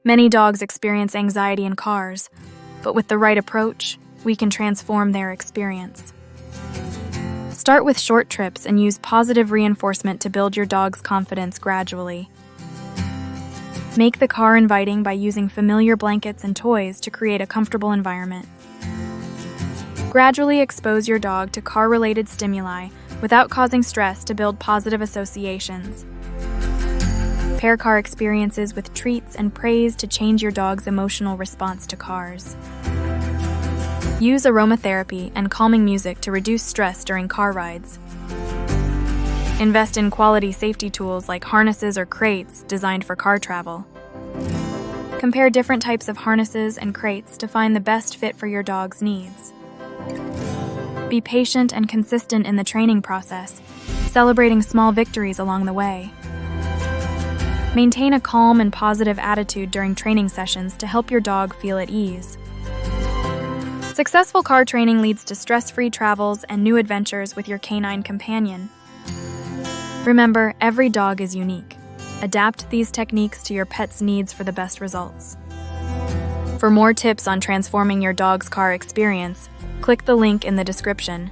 Many dogs experience anxiety in cars, but with the right approach, we can transform their experience. Start with short trips and use positive reinforcement to build your dog's confidence gradually. Make the car inviting by using familiar blankets and toys to create a comfortable environment. Gradually expose your dog to car-related stimuli without causing stress to build positive associations. Pair car experiences with treats and praise to change your dog's emotional response to cars. Use aromatherapy and calming music to reduce stress during car rides. Invest in quality safety tools like harnesses or crates designed for car travel. Compare different types of harnesses and crates to find the best fit for your dog's needs. Be patient and consistent in the training process, celebrating small victories along the way. Maintain a calm and positive attitude during training sessions to help your dog feel at ease. Successful car training leads to stress-free travels and new adventures with your canine companion. Remember, every dog is unique. Adapt these techniques to your pet's needs for the best results. For more tips on transforming your dog's car experience, click the link in the description.